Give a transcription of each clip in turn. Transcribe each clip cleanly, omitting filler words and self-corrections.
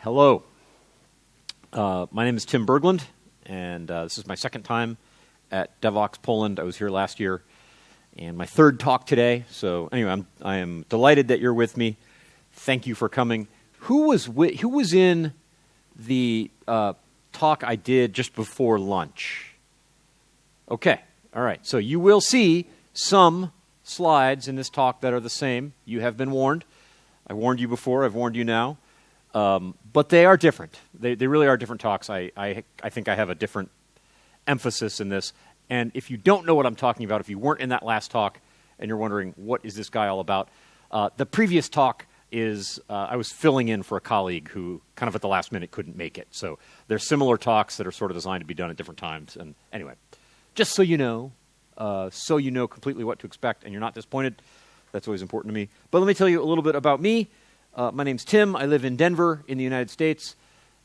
Hello. My name is Tim Berglund, and this is my second time at DevOps Poland. I was here last year, and my third talk today. So anyway, I am delighted that you're with me. Thank you for coming. Who was in the talk I did just before lunch? Okay. All right. So you will see some slides in this talk that are the same. You have been warned. I warned you before. I've warned you now. But they are different. They really are different talks. I think I have a different emphasis in this. And if you don't know what I'm talking about, if you weren't in that last talk and you're wondering, what is this guy all about? The previous talk is, I was filling in for a colleague who kind of at the last minute couldn't make it. So there's similar talks that are sort of designed to be done at different times. And anyway, just so you know completely what to expect and you're not disappointed, that's always important to me. But let me tell you a little bit about me. My name's Tim. I live in Denver in the United States,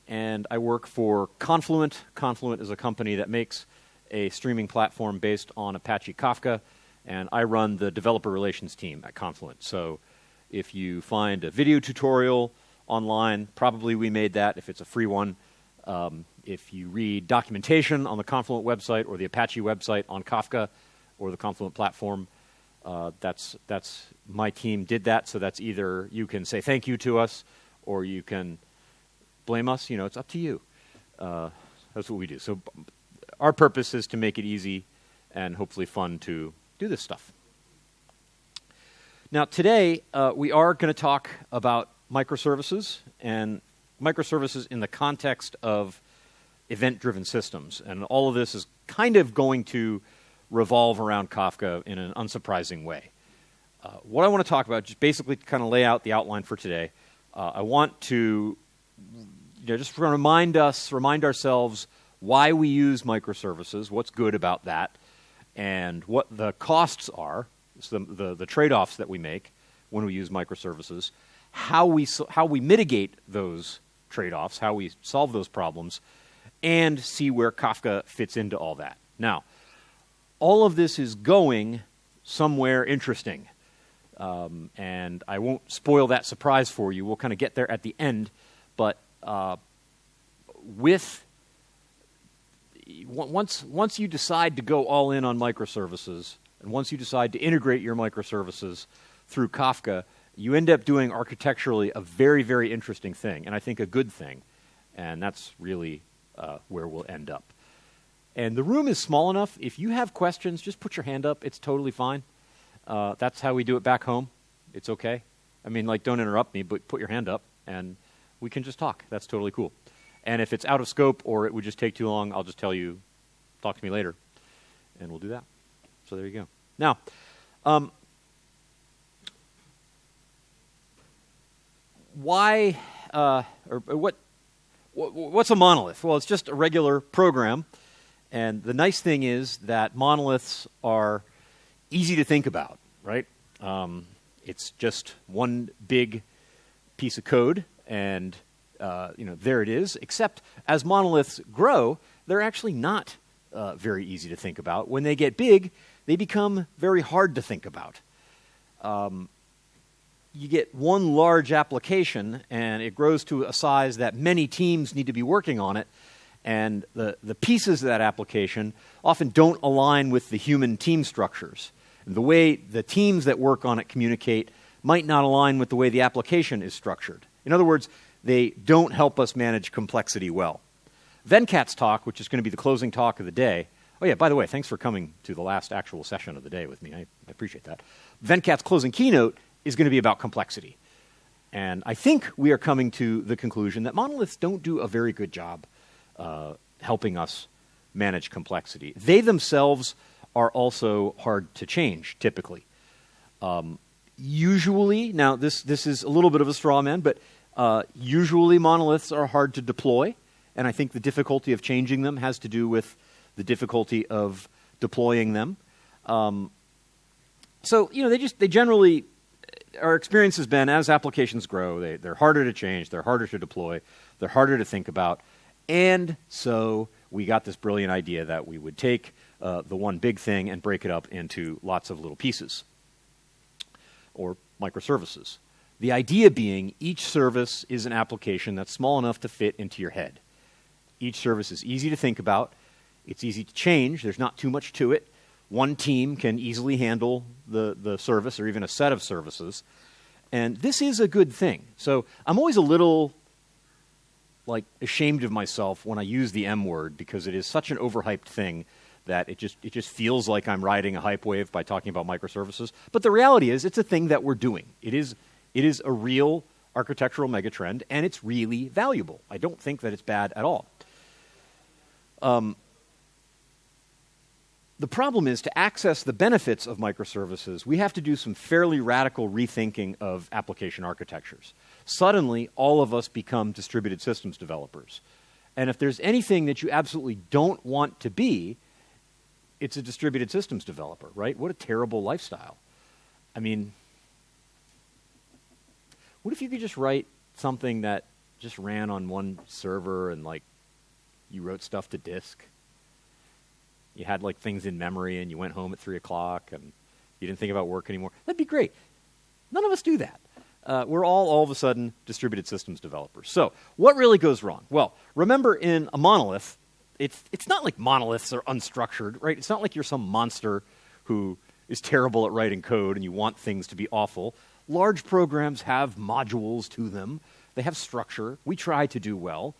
and I work for Confluent. Confluent is a company that makes a streaming platform based on Apache Kafka, and I run the developer relations team at Confluent. So if you find a video tutorial online, probably we made that if it's a free one. If you read documentation on the Confluent website or the Apache website on Kafka or the Confluent platform, that's my team did that, so that's either you can say thank you to us or you can blame us. It's up to you. That's what we do. So our purpose is to make it easy and hopefully fun to do this stuff. Now today we are going to talk about microservices and microservices in the context of event-driven systems. And all of this is kind of going to revolve around Kafka in an unsurprising way. What I want to talk about, just basically to kind of lay out the outline for today, I want to just remind ourselves why we use microservices, what's good about that, and what the costs are, so the trade-offs that we make when we use microservices, how we mitigate those trade-offs, how we solve those problems, and see where Kafka fits into all that. Now, all of this is going somewhere interesting. And I won't spoil that surprise for you. We'll kind of get there at the end. But once you decide to go all in on microservices, and once you decide to integrate your microservices through Kafka, you end up doing architecturally a very, very interesting thing, and I think a good thing. And that's really where we'll end up. And the room is small enough. If you have questions, just put your hand up. It's totally fine. That's how we do it back home. It's okay. I mean, don't interrupt me, but put your hand up, and we can just talk. That's totally cool. And if it's out of scope or it would just take too long, I'll just tell you, talk to me later, and we'll do that. So there you go. Now, why or what's a monolith? Well, it's just a regular program. And the nice thing is that monoliths are easy to think about, right? It's just one big piece of code, and there it is. Except as monoliths grow, they're actually not very easy to think about. When they get big, they become very hard to think about. You get one large application, and it grows to a size that many teams need to be working on it. And the pieces of that application often don't align with the human team structures. And the way the teams that work on it communicate might not align with the way the application is structured. In other words, they don't help us manage complexity well. Venkat's talk, which is going to be the closing talk of the day. Oh yeah, by the way, thanks for coming to the last actual session of the day with me. I appreciate that. Venkat's closing keynote is going to be about complexity. And I think we are coming to the conclusion that monoliths don't do a very good job helping us manage complexity. They themselves are also hard to change, typically. Usually, now this is a little bit of a straw man, but usually monoliths are hard to deploy, and I think the difficulty of changing them has to do with the difficulty of deploying them. So, they generally, our experience has been as applications grow, they're harder to change, they're harder to deploy, they're harder to think about. And so we got this brilliant idea that we would take the one big thing and break it up into lots of little pieces, or microservices. The idea being each service is an application that's small enough to fit into your head. Each service is easy to think about. It's easy to change. There's not too much to it. One team can easily handle the service or even a set of services. And this is a good thing. So I'm always a little ashamed of myself when I use the M word because it is such an overhyped thing that it just feels like I'm riding a hype wave by talking about microservices. But the reality is it's a thing that we're doing. It is a real architectural megatrend, and it's really valuable. I don't think that it's bad at all. The problem is to access the benefits of microservices, we have to do some fairly radical rethinking of application architectures. Suddenly, all of us become distributed systems developers. And if there's anything that you absolutely don't want to be, it's a distributed systems developer, right? What a terrible lifestyle. I mean, what if you could just write something that just ran on one server and you wrote stuff to disk? You had things in memory and you went home at 3 o'clock and you didn't think about work anymore. That'd be great. None of us do that. We're all of a sudden distributed systems developers. So what really goes wrong? Well, remember in a monolith, it's not like monoliths are unstructured, right? It's not like you're some monster who is terrible at writing code and you want things to be awful. Large programs have modules to them. They have structure. We try to do well.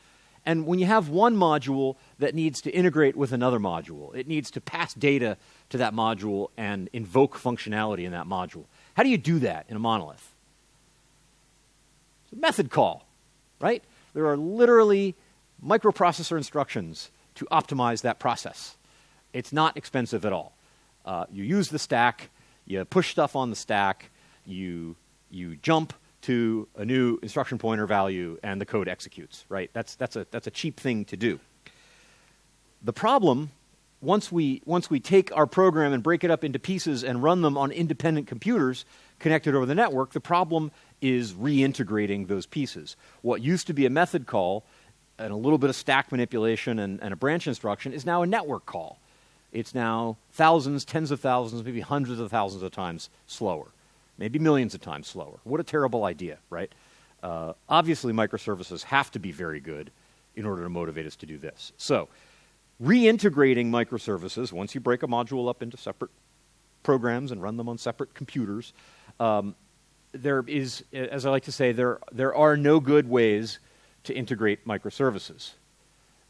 And when you have one module that needs to integrate with another module, it needs to pass data to that module and invoke functionality in that module. How do you do that in a monolith? It's a method call, right? There are literally microprocessor instructions to optimize that process. It's not expensive at all. You use the stack, you push stuff on the stack, you jump to a new instruction pointer value, and the code executes, right? That's a cheap thing to do. The problem, once we take our program and break it up into pieces and run them on independent computers connected over the network, the problem is reintegrating those pieces. What used to be a method call and a little bit of stack manipulation and a branch instruction is now a network call. It's now thousands, tens of thousands, maybe hundreds of thousands of times slower. Maybe millions of times slower. What a terrible idea, right? Obviously, microservices have to be very good in order to motivate us to do this. So, reintegrating microservices, once you break a module up into separate programs and run them on separate computers, there is, as I like to say, there are no good ways to integrate microservices.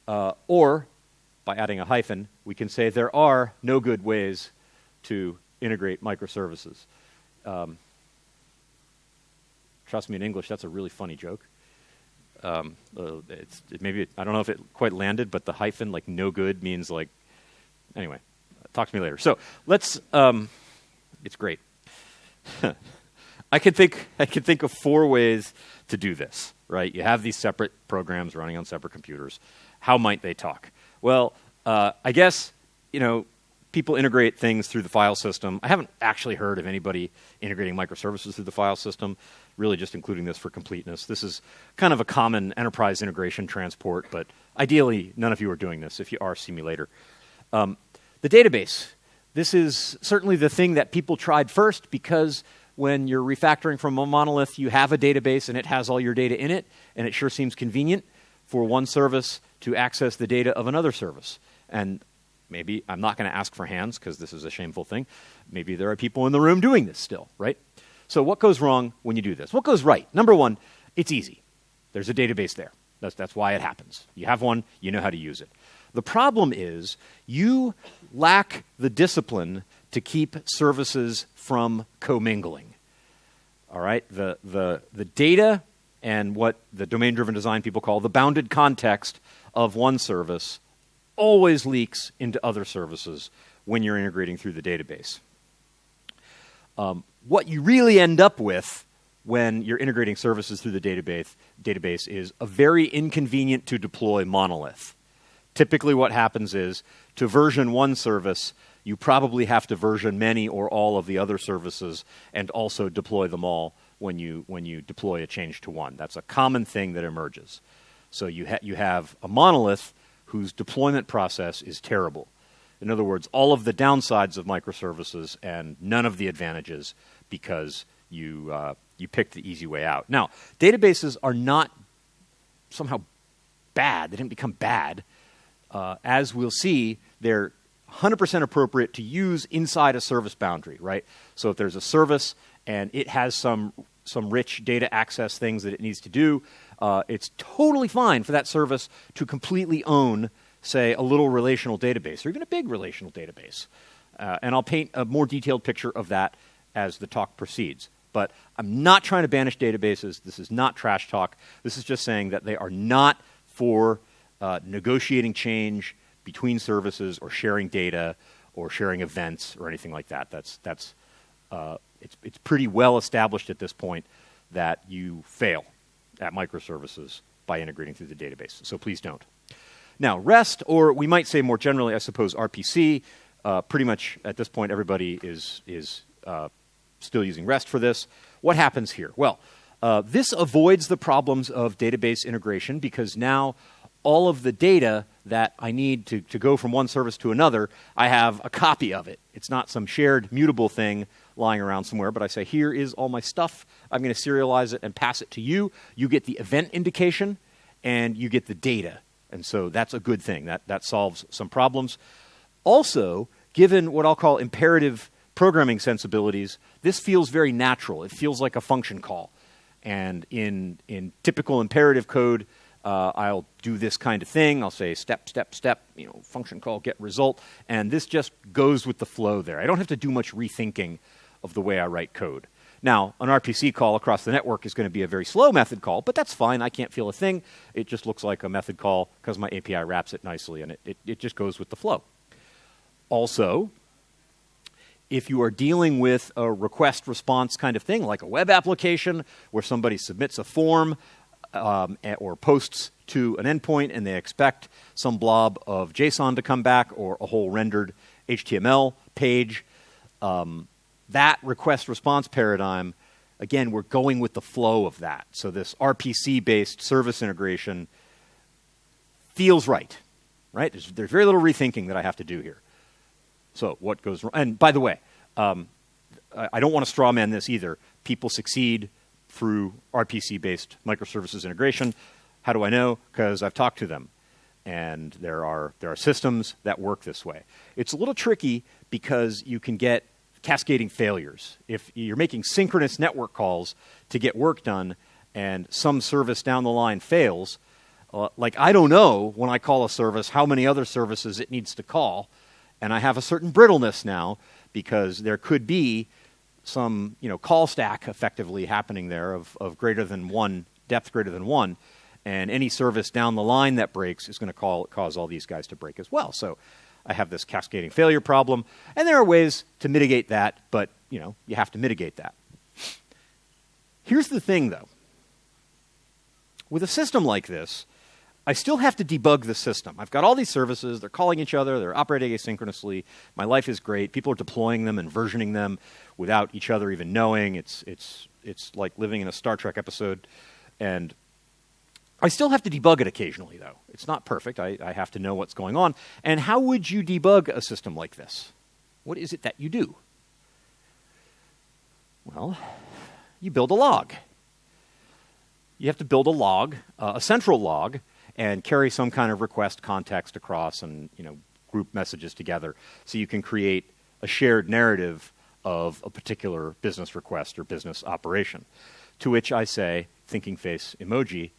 Or, by adding a hyphen, we can say there are no good ways to integrate microservices. Trust me, in English, that's a really funny joke. Maybe I don't know if it quite landed, but the hyphen, no good, means anyway. Talk to me later. So let's. It's great. I could think of 4 ways to do this. Right? You have these separate programs running on separate computers. How might they talk? Well, I guess people integrate things through the file system. I haven't actually heard of anybody integrating microservices through the file system, really just including this for completeness. This is kind of a common enterprise integration transport, but ideally none of you are doing this. If you are, see me later. The database. This is certainly the thing that people tried first because when you're refactoring from a monolith, you have a database and it has all your data in it, and it sure seems convenient for one service to access the data of another service. And maybe I'm not going to ask for hands because this is a shameful thing. Maybe there are people in the room doing this still, right? So what goes wrong when you do this? What goes right? Number one, it's easy. There's a database there. That's why it happens. You have one, you know how to use it. The problem is you lack the discipline to keep services from commingling. All right? The data and what the domain-driven design people call the bounded context of one service always leaks into other services when you're integrating through the database. What you really end up with when you're integrating services through the database is a very inconvenient to deploy monolith. Typically what happens is to version one service, you probably have to version many or all of the other services and also deploy them all when you deploy a change to one. That's a common thing that emerges. So you have a monolith whose deployment process is terrible. In other words, all of the downsides of microservices and none of the advantages because you picked the easy way out. Now, databases are not somehow bad. They didn't become bad. As we'll see, they're 100% appropriate to use inside a service boundary, right? So if there's a service and it has some rich data access things that it needs to do, it's totally fine for that service to completely own, say, a little relational database or even a big relational database. And I'll paint a more detailed picture of that as the talk proceeds. But I'm not trying to banish databases. This is not trash talk. This is just saying that they are not for negotiating change between services or sharing data or sharing events or anything like that. It's pretty well established at this point that you fail at microservices by integrating through the database. So please don't. Now, REST, or we might say more generally, I suppose, RPC, pretty much at this point everybody is still using REST for this. What happens here? Well, this avoids the problems of database integration because now all of the data that I need to go from one service to another, I have a copy of it. It's not some shared mutable thing lying around somewhere, but I say, here is all my stuff. I'm going to serialize it and pass it to you. You get the event indication, and you get the data. And so that's a good thing. That solves some problems. Also, given what I'll call imperative programming sensibilities, this feels very natural. It feels like a function call. And in typical imperative code, I'll do this kind of thing. I'll say step, step, step, function call, get result. And this just goes with the flow there. I don't have to do much rethinking of the way I write code. Now, an RPC call across the network is going to be a very slow method call, but that's fine. I can't feel a thing. It just looks like a method call because my API wraps it nicely, and it just goes with the flow. Also, if you are dealing with a request-response kind of thing, like a web application where somebody submits a form or posts to an endpoint and they expect some blob of JSON to come back or a whole rendered HTML page, that request-response paradigm, again, we're going with the flow of that. So this RPC-based service integration feels right? There's very little rethinking that I have to do here. So what goes wrong? And by the way, I don't want to straw man this either. People succeed through RPC-based microservices integration. How do I know? Because I've talked to them. And there are systems that work this way. It's a little tricky because you can get cascading failures. If you're making synchronous network calls to get work done and some service down the line fails, like I don't know when I call a service how many other services it needs to call, and I have a certain brittleness now because there could be some call stack effectively happening there of greater than one, depth greater than one, and any service down the line that breaks is going to cause all these guys to break as well. So I have this cascading failure problem, and there are ways to mitigate that, but you have to mitigate that. Here's the thing, though. With a system like this, I still have to debug the system. I've got all these services, they're calling each other, they're operating asynchronously, my life is great, people are deploying them and versioning them without each other even knowing. It's like living in a Star Trek episode, and I still have to debug it occasionally, though. It's not perfect. I have to know what's going on. And how would you debug a system like this? What is it that you do? Well, you build a log. You have to build a log, a central log, and carry some kind of request context across and group messages together so you can create a shared narrative of a particular business request or business operation. To which I say, thinking face emoji,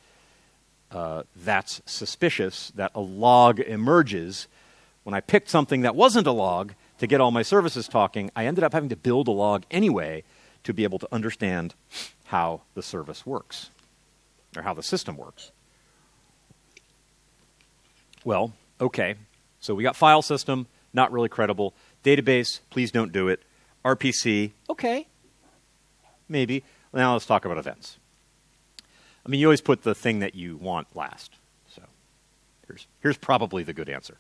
that's suspicious that a log emerges. When I picked something that wasn't a log to get all my services talking, I ended up having to build a log anyway to be able to understand how the service works, or how the system works. Well, okay, so we got file system, not really credible. Database, please don't do it. RPC, okay, maybe. Now let's talk about events. I mean, you always put the thing that you want last. So here's probably the good answer.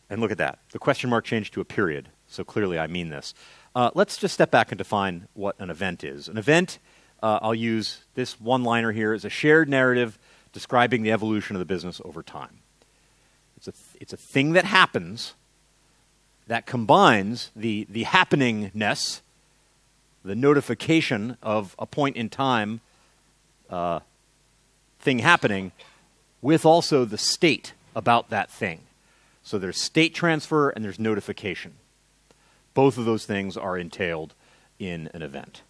And look at that. The question mark changed to a period. So clearly I mean this. Let's just step back and define what an event is. An event, I'll use this one-liner here, is a shared narrative describing the evolution of the business over time. It's a thing that happens that combines the happeningness the notification of a point in time thing happening with also the state about that thing. So there's state transfer and there's notification. Both of those things are entailed in an event.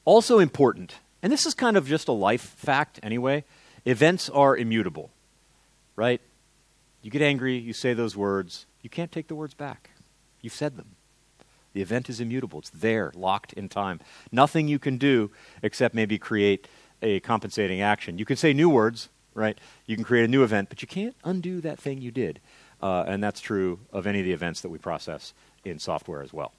Also important, and this is kind of just a life fact anyway, events are immutable, right? You get angry, you say those words, you can't take the words back. You've said them. The event is immutable. It's there, locked in time. Nothing you can do except maybe create a compensating action. You can say new words, right? You can create a new event, but you can't undo that thing you did. And that's true of any of the events that we process in software as well.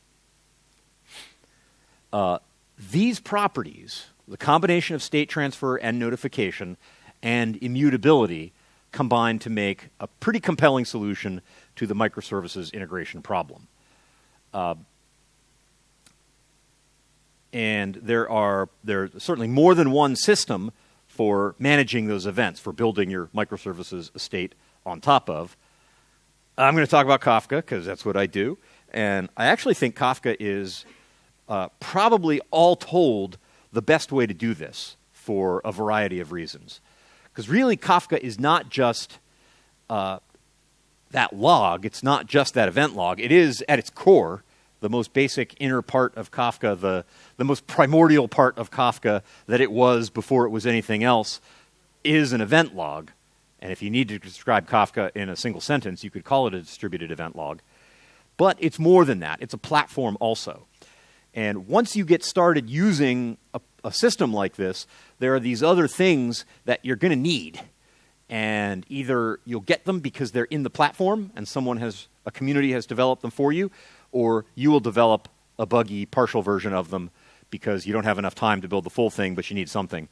These properties, the combination of state transfer and notification and immutability, combine to make a pretty compelling solution to the microservices integration problem. And there's certainly more than one system for managing those events, for building your microservices estate on top of. I'm going to talk about Kafka because that's what I do. And I actually think Kafka is probably all told the best way to do this for a variety of reasons. Because really Kafka is not just that log. It's not just that event log. It is, at its core, the most basic inner part of Kafka, the most primordial part of Kafka that it was before it was anything else, is an event log. And if you need to describe Kafka in a single sentence, you could call it a distributed event log. But it's more than that. It's a platform also. And once you get started using a system like this, there are these other things that you're going to need. And either you'll get them because they're in the platform and a community has developed them for you, or you will develop a buggy partial version of them because you don't have enough time to build the full thing, but you need something,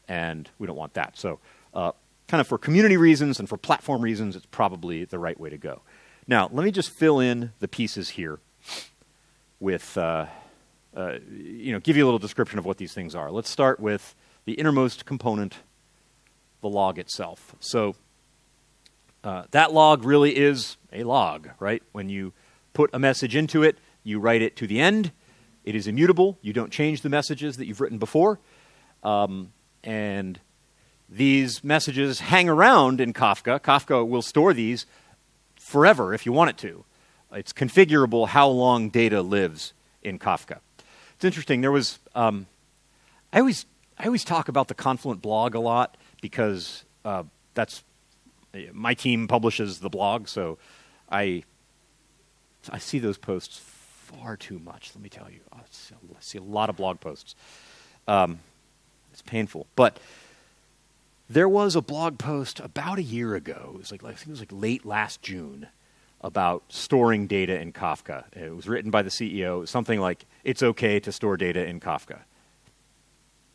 and we don't want that. So kind of for community reasons and for platform reasons, it's probably the right way to go. Now, let me just fill in the pieces here with, give you a little description of what these things are. Let's start with the innermost component, the log itself. So that log really is a log, right? When you put a message into it, you write it to the end. It is immutable. You don't change the messages that you've written before. And these messages hang around in Kafka. Kafka will store these forever if you want it to. It's configurable how long data lives in Kafka. It's interesting. There was I always talk about the Confluent blog a lot because that's my team publishes the blog, so I see those posts far too much. Let me tell you, I see a lot of blog posts. It's painful, but there was a blog post about a year ago. It was I think it was late last June about storing data in Kafka. It was written by the CEO. Something like, "It's okay to store data in Kafka."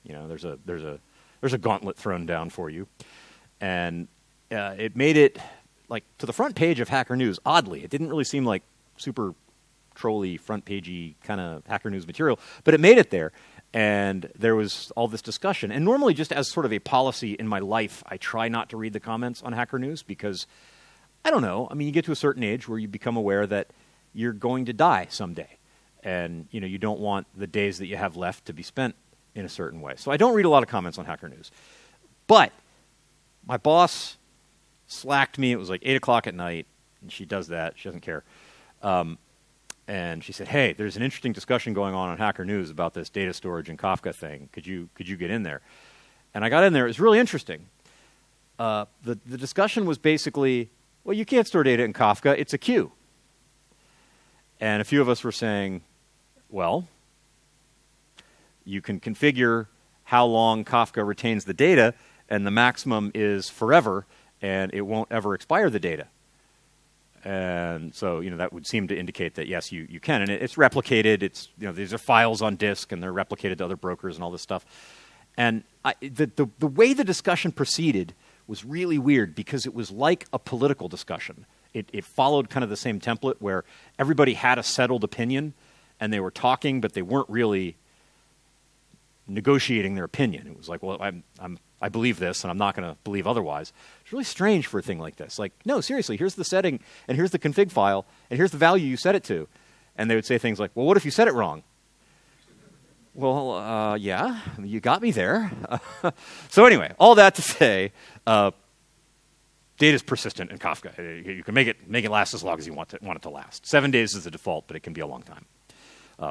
You know, there's a gauntlet thrown down for you, and it made it to the front page of Hacker News. Oddly, it didn't really seem like super trolly front pagey kind of Hacker News material, but it made it there. And there was all this discussion. And normally, just as sort of a policy in my life, I try not to read the comments on Hacker News because, I don't know, I mean, you get to a certain age where you become aware that you're going to die someday. And, you don't want the days that you have left to be spent in a certain way. So I don't read a lot of comments on Hacker News. But my boss slacked me. It was 8 o'clock at night, and she does that. She doesn't care. And she said, "Hey, there's an interesting discussion going on Hacker News about this data storage and Kafka thing. Could you get in there?" And I got in there. It was really interesting. The discussion was basically, well, you can't store data in Kafka. It's a queue. And a few of us were saying, well, you can configure how long Kafka retains the data, and the maximum is forever, and it won't ever expire the data. And so, that would seem to indicate that, yes, you can. And it's replicated. It's, these are files on disk, and they're replicated to other brokers and all this stuff. And the way the discussion proceeded was really weird because it was like a political discussion. It followed kind of the same template where everybody had a settled opinion, and they were talking, but they weren't really negotiating their opinion. It was like, well, I believe this, and I'm not going to believe otherwise. It's really strange for a thing like this. No, seriously, here's the setting, and here's the config file, and here's the value you set it to. And they would say things like, well, what if you set it wrong? Well, yeah, you got me there. So anyway, all that to say, data is persistent in Kafka. You can make it last as long as you want it to last. 7 days is the default, but it can be a long time.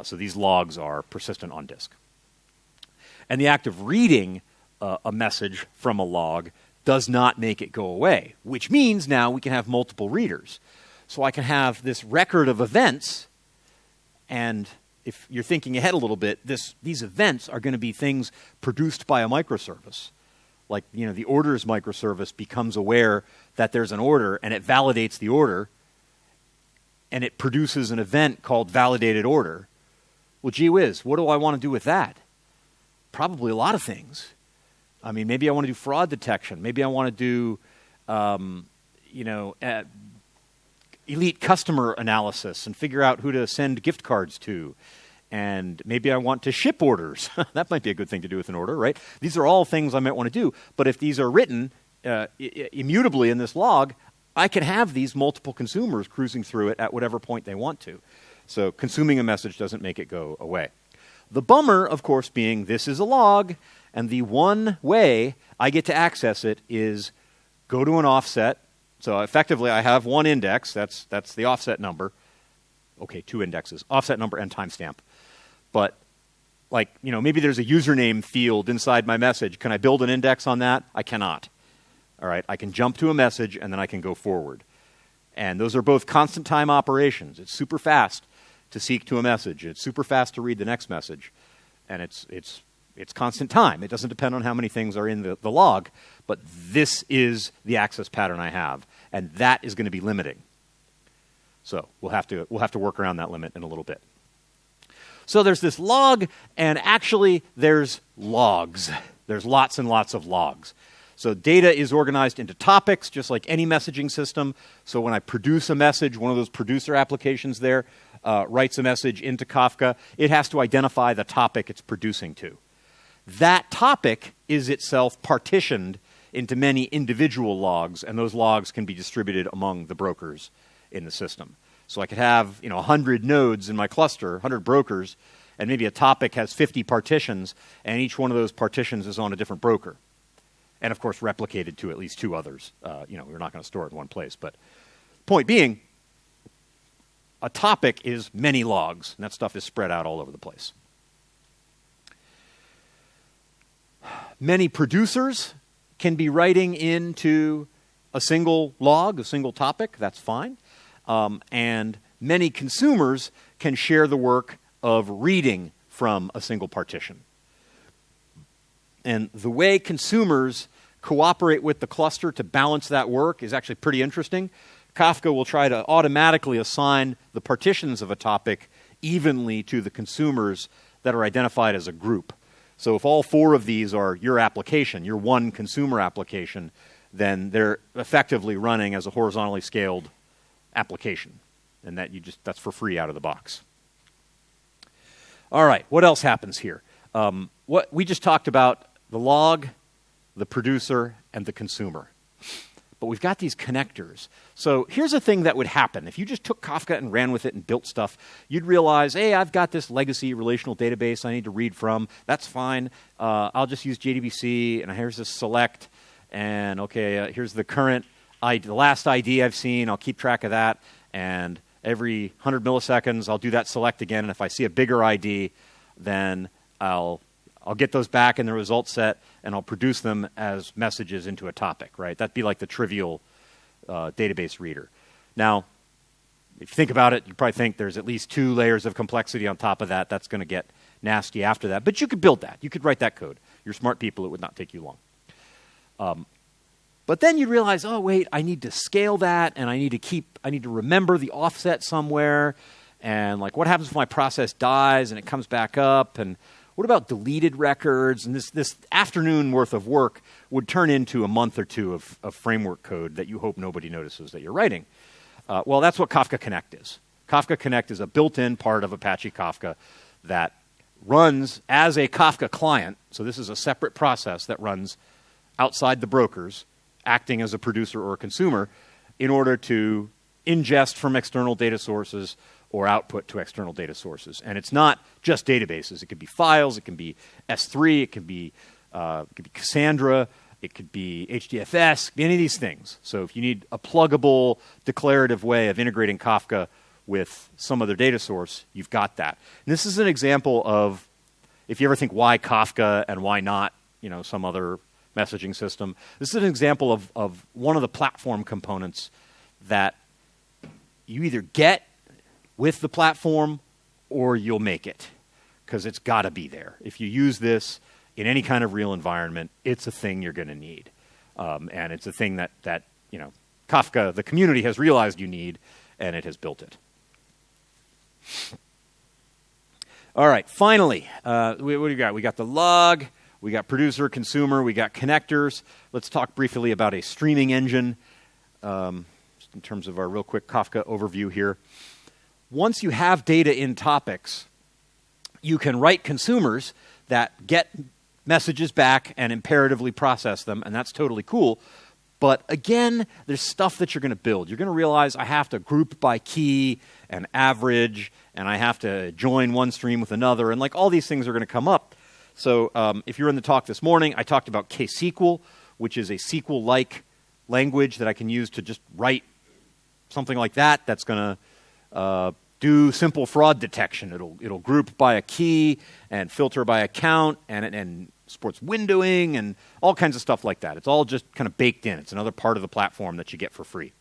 So these logs are persistent on disk. And the act of reading a message from a log does not make it go away, which means now we can have multiple readers. So I can have this record of events, and if you're thinking ahead a little bit, these events are going to be things produced by a microservice. Like, the orders microservice becomes aware that there's an order, and it validates the order, and it produces an event called validated order. Well, gee whiz, what do I want to do with that? Probably a lot of things. I mean, maybe I want to do fraud detection. Maybe I want to do, elite customer analysis and figure out who to send gift cards to. And maybe I want to ship orders. That might be a good thing to do with an order, right? These are all things I might want to do. But if these are written immutably in this log, I can have these multiple consumers cruising through it at whatever point they want to. So consuming a message doesn't make it go away. The bummer, of course, being this is a log, and the one way I get to access it is go to an offset. So effectively, I have one index. That's the offset number. Okay, 2 indexes. Offset number and timestamp. But, maybe there's a username field inside my message. Can I build an index on that? I cannot. All right, I can jump to a message, and then I can go forward. And those are both constant time operations. It's super fast to seek to a message. It's super fast to read the next message. And it's constant time. It doesn't depend on how many things are in the log, but this is the access pattern I have, and that is going to be limiting. So we'll have to work around that limit in a little bit. So there's this log, and actually there's logs. There's lots and lots of logs. So data is organized into topics, just like any messaging system. So when I produce a message, one of those producer applications there writes a message into Kafka, it has to identify the topic it's producing to. That topic is itself partitioned into many individual logs, and those logs can be distributed among the brokers in the system. So I could have 100 nodes in my cluster, 100 brokers, and maybe a topic has 50 partitions, and each one of those partitions is on a different broker. And, of course, replicated to at least 2 others. We're not going to store it in one place. But point being, a topic is many logs, and that stuff is spread out all over the place. Many producers can be writing into a single log, a single topic. That's fine. And many consumers can share the work of reading from a single partition. And the way consumers cooperate with the cluster to balance that work is actually pretty interesting. Kafka will try to automatically assign the partitions of a topic evenly to the consumers that are identified as a group. So if all 4 of these are your application, your one consumer application, then they're effectively running as a horizontally scaled application. And that's for free out of the box. All right, what else happens here? What we just talked about, the log, the producer, and the consumer. But we've got these connectors. So here's a thing that would happen. If you just took Kafka and ran with it and built stuff, you'd realize, hey, I've got this legacy relational database I need to read from. That's fine. I'll just use JDBC, and here's this select. And, okay, here's the current ID, the last ID I've seen. I'll keep track of that. And every 100 milliseconds, I'll do that select again. And if I see a bigger ID, then I'll get those back in the result set, and I'll produce them as messages into a topic, right? That'd be like the trivial database reader. Now, if you think about it, you probably think there's at least 2 layers of complexity on top of that. That's going to get nasty after that. But you could build that. You could write that code. You're smart people. It would not take you long. But then you realize, oh, wait, I need to scale that, and I need to remember the offset somewhere. And like, what happens if my process dies and it comes back up? And what about deleted records? And this afternoon worth of work would turn into a month or 2 of framework code that you hope nobody notices that you're writing. Well, that's what Kafka Connect is. Kafka Connect is a built-in part of Apache Kafka that runs as a Kafka client. So this is a separate process that runs outside the brokers, acting as a producer or a consumer, in order to ingest from external data sources or output to external data sources. And it's not just databases. It could be files. It can be S3. It can be Cassandra. It could be HDFS. Any of these things. So if you need a pluggable, declarative way of integrating Kafka with some other data source, you've got that. And this is an example of, if you ever think why Kafka and why not, some other messaging system, this is an example of one of the platform components that you either get with the platform or you'll make it, because it's got to be there. If you use this in any kind of real environment, it's a thing you're going to need. And it's a thing that Kafka, the community, has realized you need, and it has built it. All right, finally, what do we got? We got the log, we got producer, consumer, we got connectors. Let's talk briefly about a streaming engine, just in terms of our real quick Kafka overview here. Once you have data in topics, you can write consumers that get messages back and imperatively process them, and that's totally cool. But again, there's stuff that you're going to build. You're going to realize I have to group by key and average, and I have to join one stream with another, and all these things are going to come up. So if you were in the talk this morning, I talked about KSQL, which is a SQL-like language that I can use to just write something like that. That's going to do simple fraud detection. It'll group by a key and filter by account and supports windowing and all kinds of stuff like that. It's all just kind of baked in. It's another part of the platform that you get for free.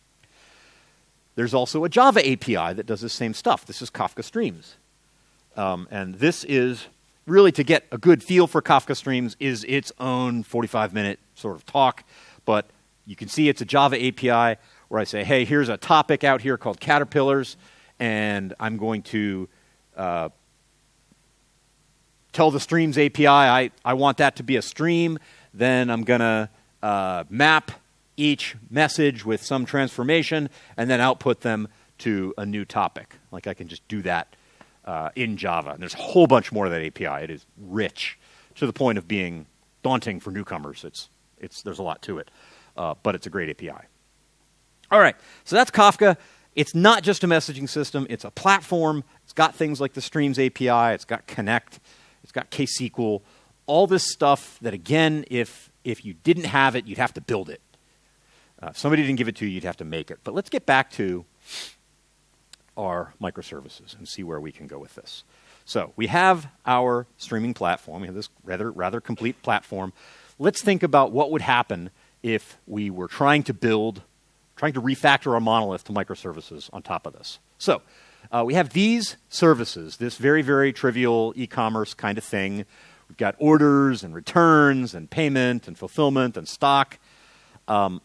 There's also a Java API that does the same stuff. This is Kafka Streams. And this is really, to get a good feel for Kafka Streams, is its own 45-minute sort of talk. But you can see it's a Java API where I say, hey, here's a topic out here called caterpillars, and I'm going to tell the Streams API I want that to be a stream. Then I'm going to map each message with some transformation and then output them to a new topic. I can just do that in Java. And there's a whole bunch more of that API. It is rich to the point of being daunting for newcomers. There's a lot to it, but it's a great API. All right, so that's Kafka. It's not just a messaging system. It's a platform. It's got things like the Streams API. It's got Connect. It's got KSQL. All this stuff that, again, if you didn't have it, you'd have to build it. If somebody didn't give it to you, you'd have to make it. But let's get back to our microservices and see where we can go with this. So we have our streaming platform. We have this rather complete platform. Let's think about what would happen if we were trying to refactor our monolith to microservices on top of this. So we have these services, this very, very trivial e-commerce kind of thing. We've got orders and returns and payment and fulfillment and stock. The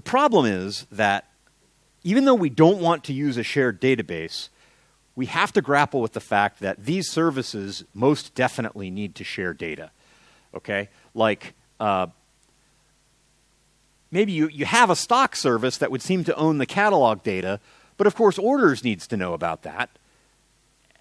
problem is that even though we don't want to use a shared database, we have to grapple with the fact that these services most definitely need to share data. Okay? Maybe you have a stock service that would seem to own the catalog data, but of course orders needs to know about that.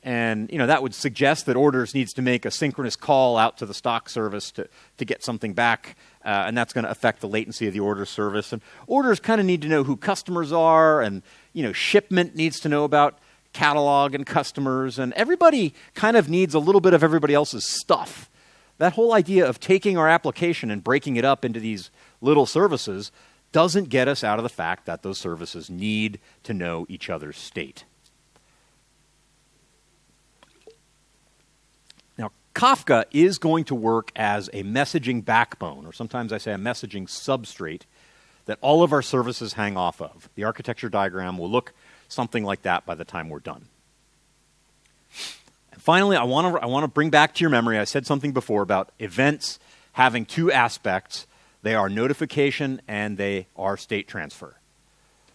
And that would suggest that orders needs to make a synchronous call out to the stock service to get something back, and that's going to affect the latency of the order service. And orders kind of need to know who customers are, and shipment needs to know about catalog and customers, and everybody kind of needs a little bit of everybody else's stuff. That whole idea of taking our application and breaking it up into these little services doesn't get us out of the fact that those services need to know each other's state. Now, Kafka is going to work as a messaging backbone, or sometimes I say a messaging substrate, that all of our services hang off of. The architecture diagram will look something like that by the time we're done. And finally, I want to bring back to your memory, I said something before about events having two aspects. They are notification and they are state transfer.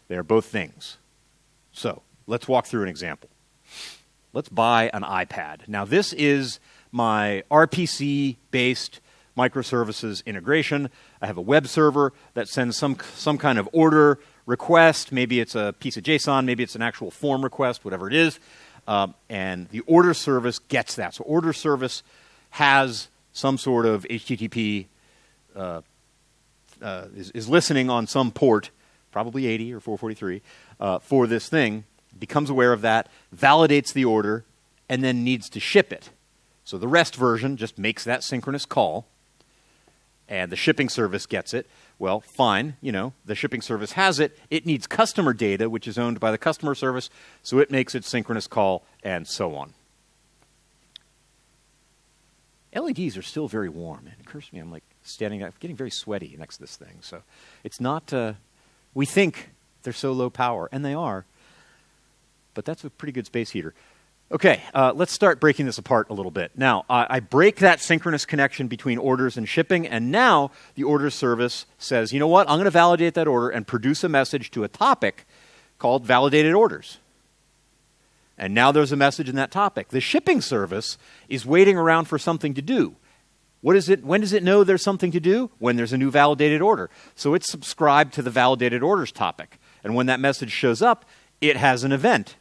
They are both things. So let's walk through an example. Let's buy an iPad. Now this is my RPC-based microservices integration. I have a web server that sends some kind of order request. Maybe it's a piece of JSON. Maybe it's an actual form request, whatever it is. And the order service gets that. So order service has some sort of HTTP, is listening on some port probably 80 or 443, for this thing, becomes aware of that, validates the order, and then needs to ship it. So the REST version just makes that synchronous call, and the shipping service gets it. Well, fine, the shipping service has it. It needs customer data, which is owned by the customer service, so it makes its synchronous call, and so on. LEDs are still very warm. It occurs to me, I'm getting very sweaty next to this thing. So it's not, we think they're so low power, and they are, but that's a pretty good space heater. Okay, let's start breaking this apart a little bit. Now, I break that synchronous connection between orders and shipping, and now the orders service says, you know what, I'm going to validate that order and produce a message to a topic called validated orders. And now there's a message in that topic. The shipping service is waiting around for something to do. When does it know there's something to do? When there's a new validated order. So it's subscribed to the validated orders topic. And when that message shows up, it has an event.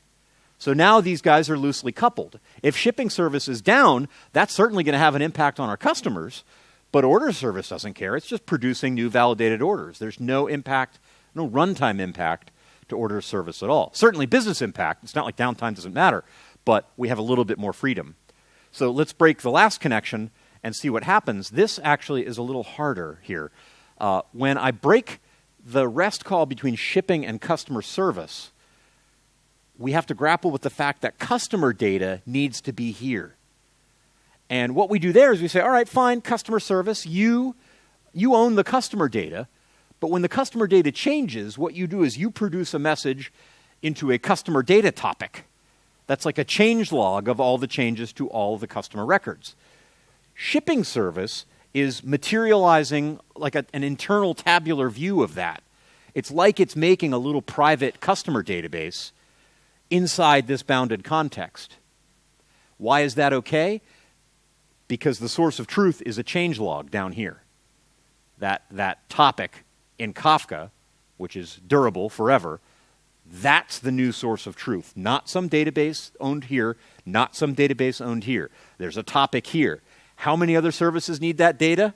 So now these guys are loosely coupled. If shipping service is down, that's certainly going to have an impact on our customers, but order service doesn't care. It's just producing new validated orders. There's no impact, no runtime impact to order service at all. Certainly business impact. It's not like downtime doesn't matter, but we have a little bit more freedom. So let's break the last connection and see what happens. This actually is a little harder here. When I break the REST call between shipping and customer service, we have to grapple with the fact that customer data needs to be here. And what we do there is we say, all right, fine, customer service, you own the customer data, but when the customer data changes, what you do is you produce a message into a customer data topic. That's like a change log of all the changes to all the customer records. Shipping service is materializing like an internal tabular view of that. It's like it's making a little private customer database inside this bounded context. Why is that okay? Because the source of truth is a change log down here. That topic in Kafka, which is durable forever, that's the new source of truth. Not some database owned here, not some database owned here. There's a topic here. How many other services need that data?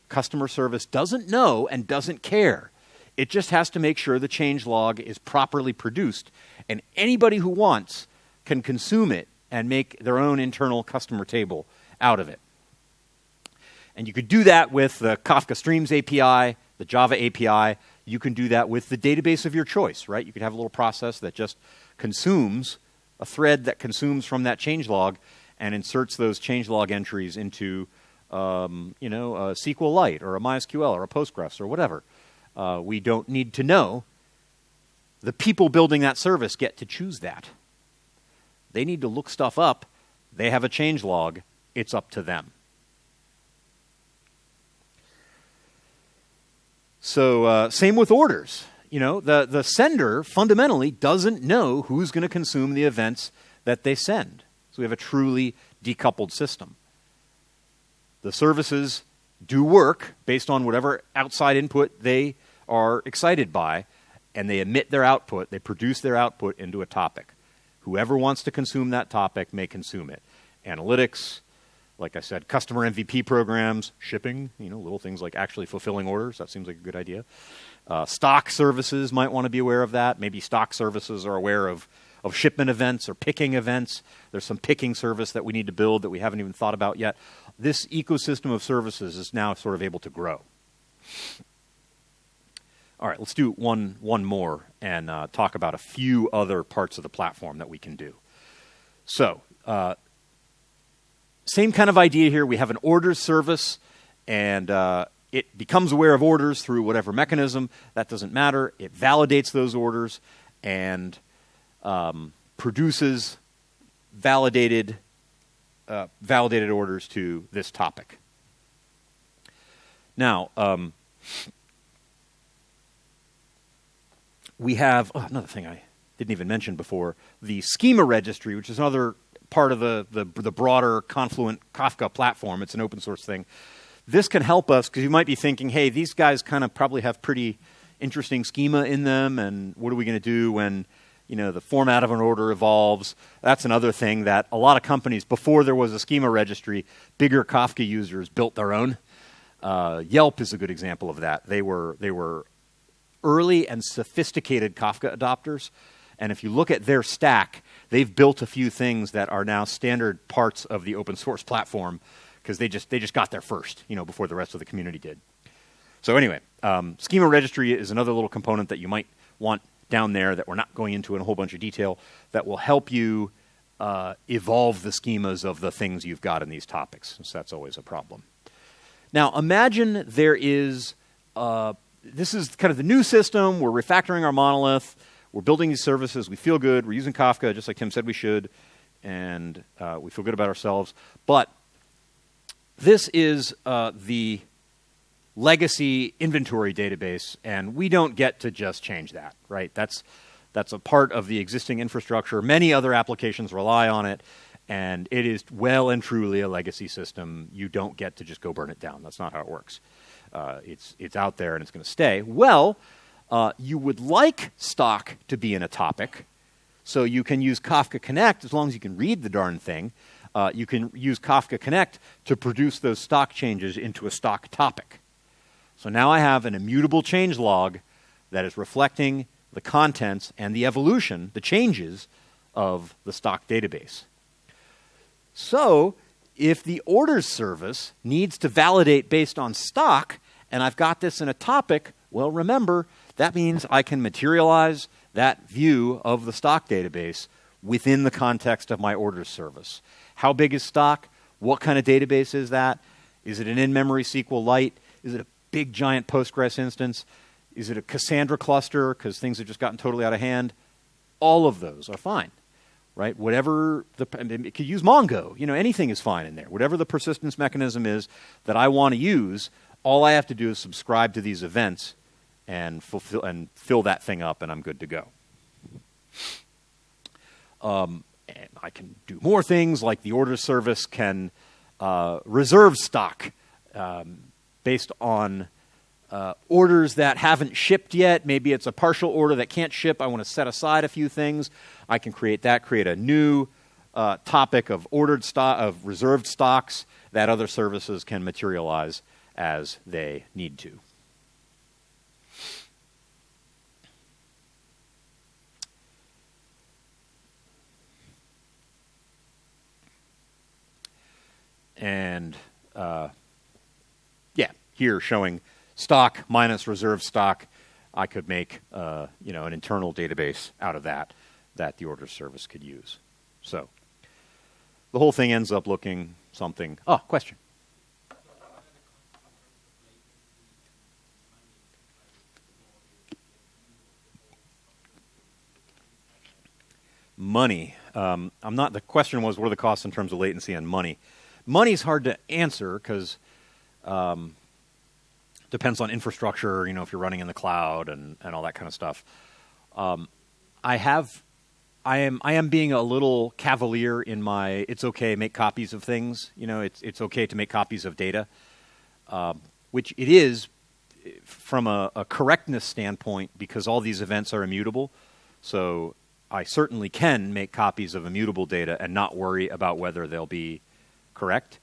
Customer service doesn't know and doesn't care. It just has to make sure the change log is properly produced, and anybody who wants can consume it and make their own internal customer table out of it. And you could do that with the Kafka Streams API, the Java API. You can do that with the database of your choice, right? You could have a little process that just consumes, a thread that consumes from that changelog and inserts those changelog entries into a SQLite or a MySQL or a Postgres or whatever. We don't need to know. The people building that service get to choose that. They need to look stuff up. They have a changelog. It's up to them. So same with orders. The sender fundamentally doesn't know who's going to consume the events that they send. So we have a truly decoupled system. The services do work based on whatever outside input they are excited by, and they emit their output, they produce their output into a topic. Whoever wants to consume that topic may consume it. Analytics, like I said, customer MVP programs, shipping, little things like actually fulfilling orders. That seems like a good idea. Stock services might want to be aware of that. Maybe stock services are aware of shipment events or picking events. There's some picking service that we need to build that we haven't even thought about yet. This ecosystem of services is now sort of able to grow. All right, let's do one more and talk about a few other parts of the platform that we can do. So, same kind of idea here. We have an orders service, and it becomes aware of orders through whatever mechanism. That doesn't matter. It validates those orders and produces validated orders to this topic. Now, we have another thing I didn't even mention before, the schema registry, which is another part of the broader Confluent Kafka platform. It's an open source thing. This can help us because you might be thinking, hey, these guys kind of probably have pretty interesting schema in them, and what are we going to do when the format of an order evolves? That's another thing that a lot of companies, before there was a schema registry, bigger Kafka users built their own. Yelp is a good example of that. They were early and sophisticated Kafka adopters. And if you look at their stack, they've built a few things that are now standard parts of the open source platform because they just got there first, before the rest of the community did. So anyway, schema registry is another little component that you might want down there that we're not going into in a whole bunch of detail that will help you evolve the schemas of the things you've got in these topics. So that's always a problem. Now imagine there is, this is kind of the new system. We're refactoring our monolith. We're building these services. We feel good. We're using Kafka just like Tim said we should. And we feel good about ourselves. But this is the legacy inventory database, and we don't get to just change that, right? That's a part of the existing infrastructure. Many other applications rely on it, and it is well and truly a legacy system. You don't get to just go burn it down. That's not how it works. It's out there, and it's going to stay. Well, you would like stock to be in a topic, so you can use Kafka Connect as long as you can read the darn thing. You can use Kafka Connect to produce those stock changes into a stock topic. So now I have an immutable change log that is reflecting the contents and the evolution, the changes of the stock database. So if the orders service needs to validate based on stock, and I've got this in a topic, well, remember, that means I can materialize that view of the stock database within the context of my orders service. How big is stock? What kind of database is that? Is it an in-memory SQLite? Is it a big giant Postgres instance? Is it a Cassandra cluster because things have just gotten totally out of hand? All of those are fine, right? Whatever it could use Mongo. Anything is fine in there. Whatever the persistence mechanism is that I want to use, all I have to do is subscribe to these events and fill that thing up, and I'm good to go. And I can do more things, like the order service can reserve stock based on orders that haven't shipped yet. Maybe it's a partial order that can't ship. I want to set aside a few things. I can create a new topic of of reserved stocks that other services can materialize as they need to. And here showing stock minus reserve stock, I could make an internal database out of that the order service could use. So the whole thing ends up looking something. Oh, question. Money. The question was, what are the costs in terms of latency and money? Money's hard to answer because depends on infrastructure, if you're running in the cloud and all that kind of stuff. I am being a little cavalier in my it's okay make copies of things. It's okay to make copies of data, which it is from a correctness standpoint because all these events are immutable. So I certainly can make copies of immutable data and not worry about whether they'll be correct.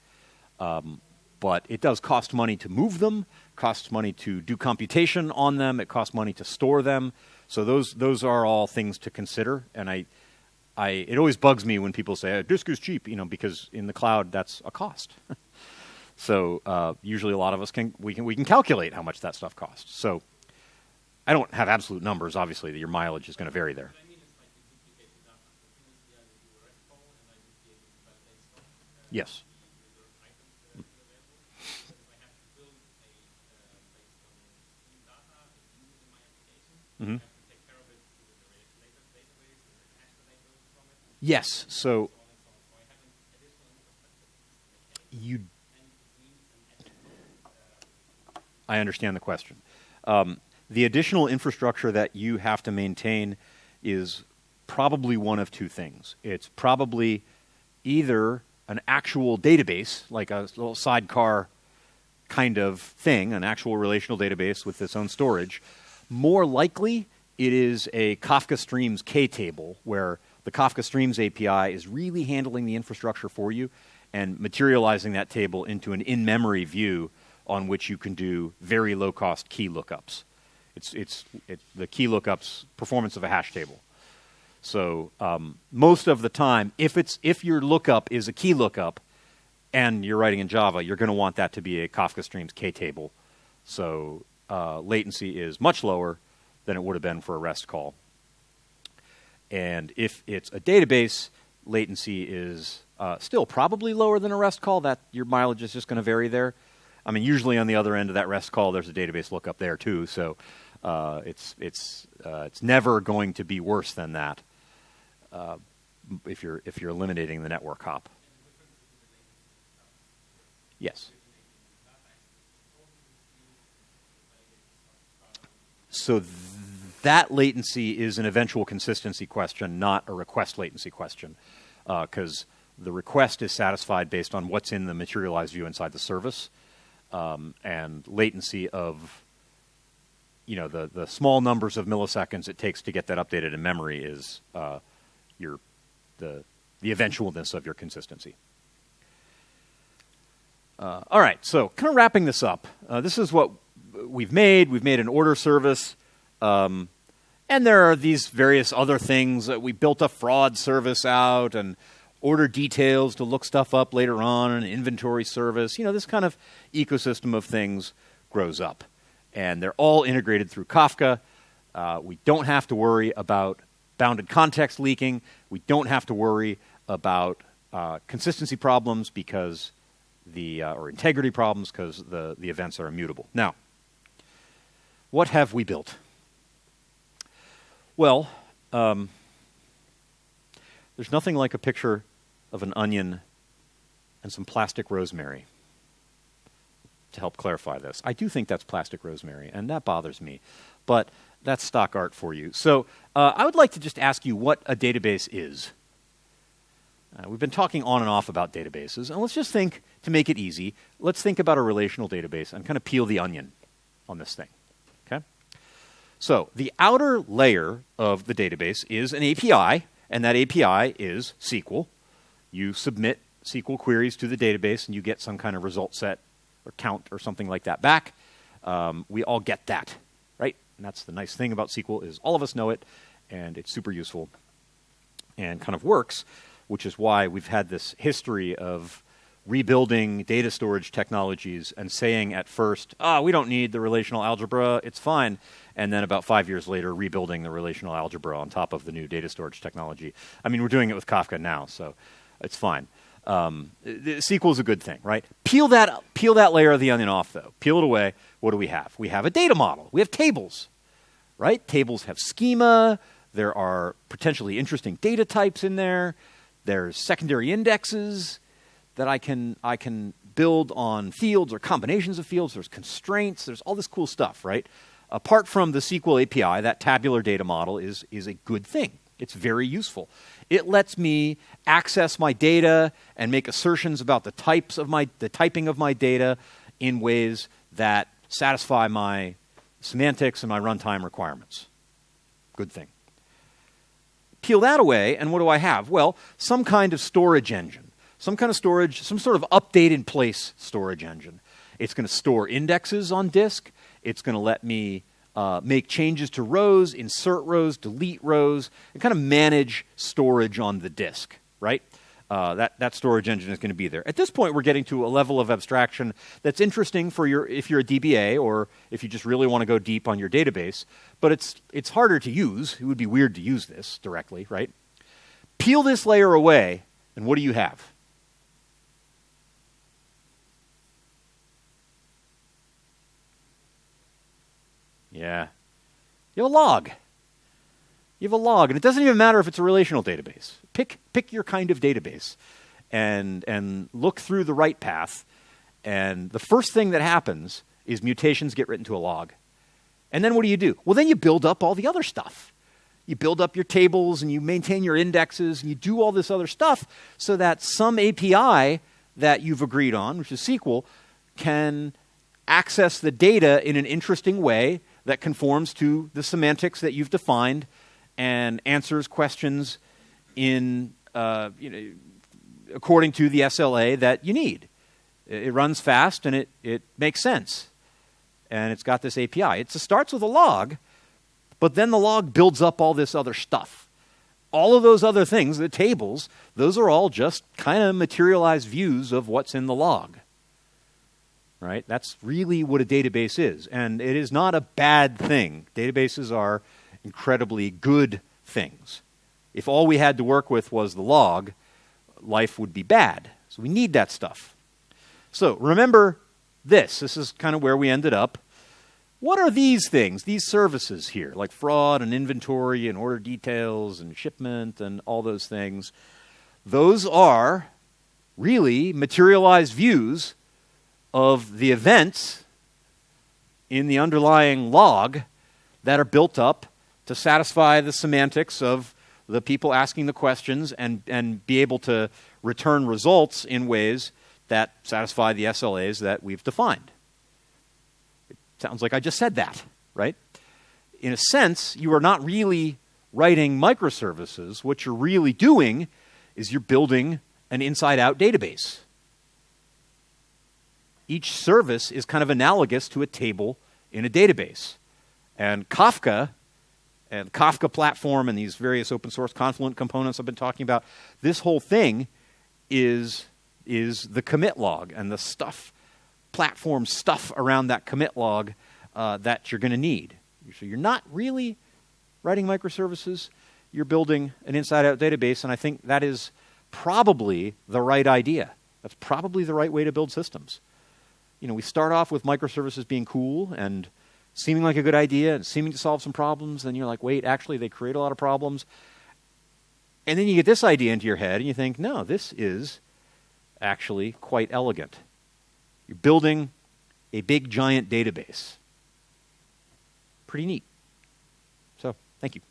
But it does cost money to move them, costs money to do computation on them, it costs money to store them. So those are all things to consider. And it always bugs me when people say, disk is cheap, because in the cloud that's a cost. So usually a lot of us can calculate how much that stuff costs. So I don't have absolute numbers, obviously, that your mileage is going to vary there. Yes. Mm-hmm. Yes. So I understand the question. The additional infrastructure that you have to maintain is probably one of two things. It's probably either an actual database, like a little sidecar kind of thing, an actual relational database with its own storage. More likely, it is a Kafka Streams K-table, where the Kafka Streams API is really handling the infrastructure for you and materializing that table into an in-memory view on which you can do very low-cost key lookups. The key lookup's performance of a hash table. So most of the time, if your lookup is a key lookup and you're writing in Java, you're going to want that to be a Kafka Streams K-table. So latency is much lower than it would have been for a REST call. And if it's a database, latency is still probably lower than a REST call. That your mileage is just going to vary there. I mean, usually on the other end of that REST call, there's a database lookup there too. So it's never going to be worse than that if you're eliminating the network hop. Yes. So that latency is an eventual consistency question, not a request latency question, because the request is satisfied based on what's in the materialized view inside the service, and latency of the small numbers of milliseconds it takes to get that updated in memory is the eventualness of your consistency. All right, so kind of wrapping this up. This is what we've made. We've made an order service. And there are these various other things. We built a fraud service out and order details to look stuff up later on, an inventory service. This kind of ecosystem of things grows up. And they're all integrated through Kafka. We don't have to worry about bounded context leaking. We don't have to worry about consistency problems because or integrity problems because the events are immutable. Now, what have we built? Well, there's nothing like a picture of an onion and some plastic rosemary to help clarify this. I do think that's plastic rosemary, and that bothers me, but that's stock art for you. So I would like to just ask you what a database is. We've been talking on and off about databases, and let's just think, to make it easy, let's think about a relational database and kind of peel the onion on this thing. Okay? So the outer layer of the database is an API, and that API is SQL. You submit SQL queries to the database, and you get some kind of result set or count or something like that back. We all get that, right? And that's the nice thing about SQL is all of us know it, and it's super useful and kind of works, which is why we've had this history of rebuilding data storage technologies and saying at first, we don't need the relational algebra, it's fine. And then about 5 years later, rebuilding the relational algebra on top of the new data storage technology. I mean, we're doing it with Kafka now, so it's fine. SQL is a good thing, right? Peel that layer of the onion off, though. Peel it away. What do we have? We have a data model. We have tables, right? Tables have schema. There are potentially interesting data types in there. There's secondary indexes that I can build on fields or combinations of fields. There's constraints. There's all this cool stuff, right? Apart from the SQL API, that tabular data model is a good thing. It's very useful. It lets me access my data and make assertions about the typing of my data in ways that satisfy my semantics and my runtime requirements. Good thing. Peel that away, and what do I have? Well, some kind of storage engine. Some kind of storage, some sort of update-in-place storage engine. It's going to store indexes on disk. It's going to let me make changes to rows, insert rows, delete rows, and kind of manage storage on the disk, right? That storage engine is going to be there. At this point, we're getting to a level of abstraction that's interesting for if you're a DBA or if you just really want to go deep on your database, but it's harder to use. It would be weird to use this directly, right? Peel this layer away, and what do you have? Yeah. You have a log. You have a log, and it doesn't even matter if it's a relational database. Pick your kind of database and look through the write path, and the first thing that happens is mutations get written to a log. And then what do? Well, then you build up all the other stuff. You build up your tables, and you maintain your indexes, and you do all this other stuff so that some API that you've agreed on, which is SQL, can access the data in an interesting way that conforms to the semantics that you've defined and answers questions in according to the SLA that you need. It runs fast and it makes sense. and it's got this API. It starts with a log, but then the log builds up all this other stuff. All of those other things, the tables, those are all just kind of materialized views of what's in the log. Right? That's really what a database is. And it is not a bad thing. Databases are incredibly good things. If all we had to work with was the log, life would be bad. So we need that stuff. So remember this. This is kind of where we ended up. What are these things, these services here, like fraud and inventory and order details and shipment and all those things? Those are really materialized views of the events in the underlying log that are built up to satisfy the semantics of the people asking the questions and be able to return results in ways that satisfy the SLAs that we've defined. Sounds like I just said that, right? In a sense, you are not really writing microservices. What you're really doing is you're building an inside-out database. Each service is kind of analogous to a table in a database. And Kafka and Kafka platform and these various open source Confluent components I've been talking about, this whole thing is the commit log and the stuff, platform stuff around that commit log that you're going to need. So you're not really writing microservices, you're building an inside-out database, and I think that is probably the right idea. That's probably the right way to build systems. You know, we start off with microservices being cool and seeming like a good idea and seeming to solve some problems, then you're like, wait, actually they create a lot of problems. And then you get this idea into your head and you think, no, this is actually quite elegant. You're building a big, giant database. Pretty neat. So, thank you.